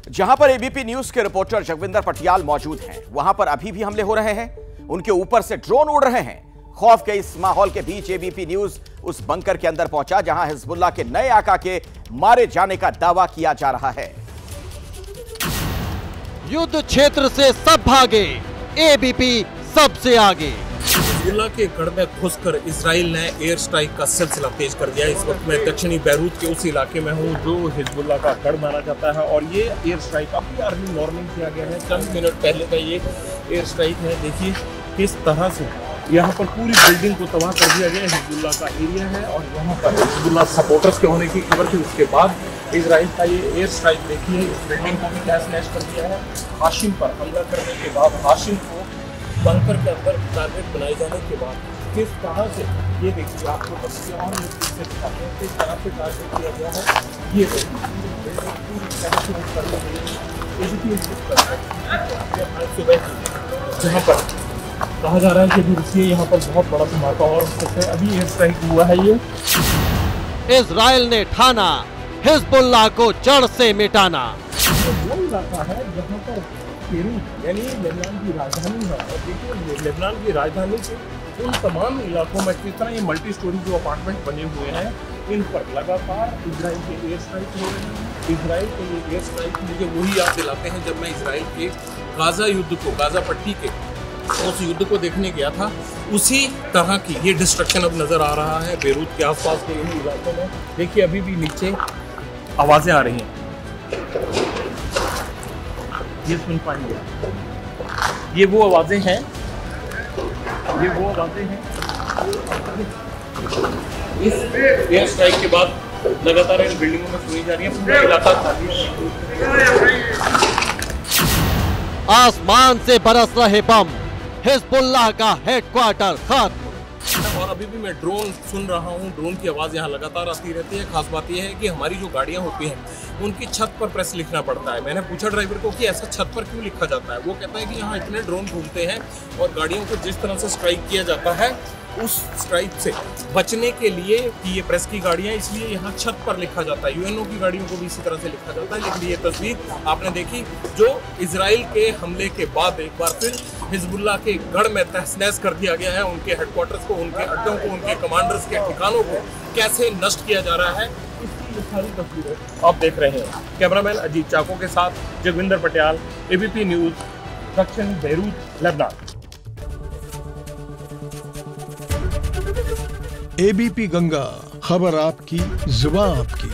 जहां पर ABP news के रिपोर्टर जगविंदर पटियाल मौजूद हैं, वहां पर अभी भी हमले हो रहे हैं। उनके ऊपर से ड्रोन उड़ रहे हैं। खौफ के इस माहौल के बीच एबीपी न्यूज उस बंकर के अंदर पहुंचा जहां हिजबुल्लाह के नए आका के मारे जाने का दावा किया जा रहा है। युद्ध क्षेत्र से सब भागे, एबीपी सबसे आगे। हिजबुल्लाह के गढ़ में घुसकर इजराइल ने एयर स्ट्राइक का सिलसिला तेज कर दिया। इस वक्त मैं दक्षिणी बैरूत के उस इलाके में हूँ जो हिजबुल्लाह का गढ़ माना जाता है और ये एयर स्ट्राइक काफी अर्ली मॉर्निंग किया गया है। चंद मिनट पहले का ये एयर स्ट्राइक है। देखिए किस तरह से यहाँ पर पूरी बिल्डिंग को तबाह कर दिया गया। हिजबुल्लाह का एरिया है और यहाँ पर हिजबुल्लाह सपोर्टर्स के होने की खबर थी। उसके बाद इजराइल का ये एयर स्ट्राइक देखिए, इस बिल्डिंग को भी तहस नहस कर दिया है। हाशिम पर हमला करने के बाद हाशिम को बंकर के अंदर टारगेट बनाए जाने के बाद किस तरह से ये देखिए आपको बच्चे और किस तरह से टारगेट किया गया है। ये जहाँ पर कहा जा रहा है कि रूसी यहाँ पर बहुत बड़ा धमाका और अभी एयर स्ट्राइक हुआ है। ये इजराइल ने ठाना हिजबुल्लाह को जड़ से मिटाना। वो इलाका है जहाँ पर यानी लेबनान की राजधानी है और देखिए लेबनान की राजधानी से उन तमाम इलाकों में किस तरह ये मल्टी स्टोरी जो अपार्टमेंट बने हुए हैं इन पर लगातार इजराइल के एयर स्ट्राइक हो रहे हैं। इजराइल के ये एयर स्ट्राइक मुझे वही याद दिलाते हैं जब मैं इजराइल के गाजा युद्ध को, गाजा पट्टी के उस युद्ध को देखने गया था। उसी तरह की ये डिस्ट्रक्शन अब नजर आ रहा है बेरूत के आसपास के इन इलाकों में। देखिए अभी भी नीचे आवाजें आ रही हैं, ये सुन पाएंगे। ये वो आवाजें हैं, ये वो आवाजें हैं। इस एयर स्ट्राइक के बाद लगातार इन बिल्डिंगों में सुनी जा रही है। पूरा इलाका खाली है। आसमान से बरस रहे बम, हिजबुल्लाह का हेडक्वार्टर खत्म। और अभी भी मैं ड्रोन सुन रहा हूँ। ड्रोन की आवाज़ यहाँ लगातार आती रहती है। खास बात यह है कि हमारी जो गाड़ियाँ होती हैं उनकी छत पर प्रेस लिखना पड़ता है। मैंने पूछा ड्राइवर को कि ऐसा छत पर क्यों लिखा जाता है। वो कहता है कि यहाँ इतने ड्रोन घूमते हैं और गाड़ियों को जिस तरह से स्ट्राइक किया जाता है उस स्ट्राइक से बचने के लिए कि ये प्रेस की गाड़ियाँ, इसलिए यहाँ छत पर लिखा जाता है। यूएनओ की गाड़ियों को भी इसी तरह से लिखा जाता है। लेकिन ये तस्वीर आपने देखी जो इजराइल के हमले के बाद एक बार फिर हिजबुल्लाह के गढ़ में तहस नहस कर दिया गया है। उनके हेडक्वार्टर्स को, उनके अड्डों को, उनके कमांडर्स के ठिकानों को कैसे नष्ट किया जा रहा है, इसकी सारी तस्वीरें आप देख रहे हैं। कैमरामैन अजीत चाको के साथ जगविंदर पटियाल, एबीपी न्यूज, दक्षिण बेरूत, लेबनान। एबीपी गंगा, खबर आपकी, जुबान आपकी।